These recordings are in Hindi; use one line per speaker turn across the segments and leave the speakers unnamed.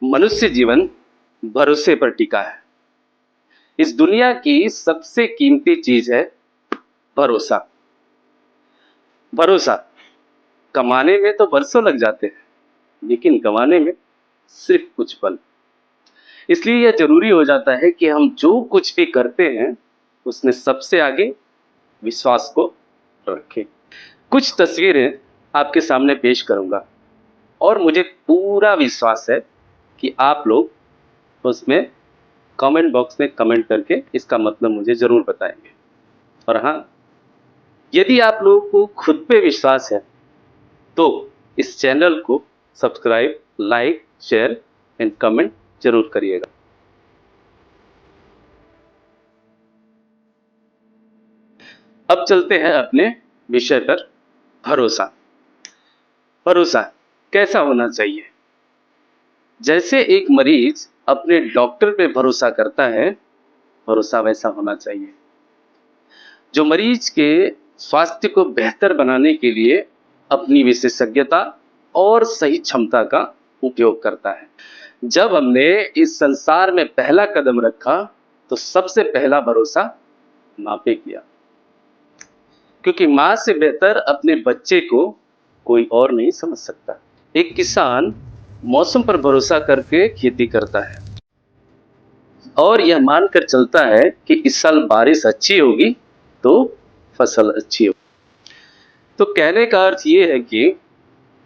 मनुष्य जीवन भरोसे पर टिका है। इस दुनिया की सबसे कीमती चीज है भरोसा। भरोसा कमाने में तो बरसों लग जाते हैं, लेकिन गंवाने में सिर्फ कुछ पल। इसलिए यह जरूरी हो जाता है कि हम जो कुछ भी करते हैं उसमें सबसे आगे विश्वास को रखें। कुछ तस्वीरें आपके सामने पेश करूंगा और मुझे पूरा विश्वास है कि आप लोग उसमें कमेंट बॉक्स में कमेंट करके इसका मतलब मुझे जरूर बताएंगे। और हाँ, यदि आप लोगों को खुद पे विश्वास है तो इस चैनल को subscribe, like, share and comment जरूर करिएगा। अब चलते हैं अपने विषय पर। भरोसा। भरोसा कैसा होना चाहिए? जैसे एक मरीज अपने डॉक्टर पे भरोसा करता है, भरोसा वैसा होना चाहिए जो मरीज के स्वास्थ्य को बेहतर बनाने के लिए अपनी विशेषज्ञता और सही क्षमता का उपयोग करता है। जब हमने इस संसार में पहला कदम रखा तो सबसे पहला भरोसा माँ पे किया, क्योंकि माँ से बेहतर अपने बच्चे को कोई और नहीं समझ सकता। एक किसान मौसम पर भरोसा करके खेती करता है और यह मानकर चलता है कि इस साल बारिश अच्छी होगी तो फसल अच्छी होगी। तो कहने का अर्थ ये है कि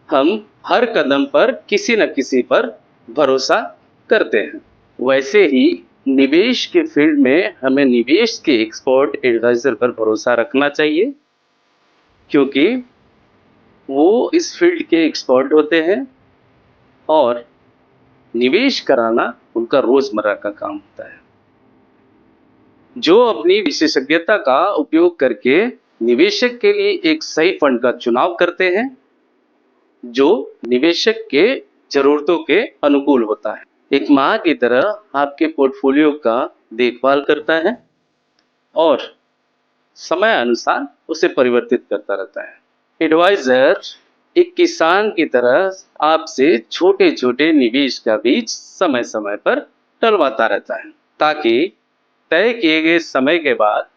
हम हर कदम पर किसी न किसी पर भरोसा करते हैं। वैसे ही निवेश के फील्ड में हमें निवेश के एक्सपर्ट एडवाइजर पर भरोसा रखना चाहिए, क्योंकि वो इस फील्ड के एक्सपर्ट होते हैं और निवेश कराना उनका रोजमर्रा का काम होता है। जो अपनी विशेषज्ञता का उपयोग करके निवेशक के लिए एक सही फंड का चुनाव करते हैं जो निवेशक के जरूरतों के अनुकूल होता है। एक माँ की तरह आपके पोर्टफोलियो का देखभाल करता है और समय अनुसार उसे परिवर्तित करता रहता है। एडवाइजर एक किसान की तरह आपसे छोटे छोटे निवेश का बीज समय समय पर टलवाता रहता है, ताकि तय किए गए समय के बाद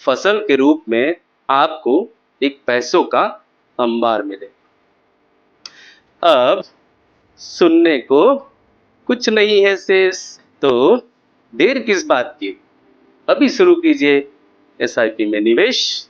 फसल के रूप में आपको एक पैसों का अंबार मिले। अब सुनने को कुछ नहीं है शेष, तो देर किस बात की, अभी शुरू कीजिए एसआईपी में निवेश।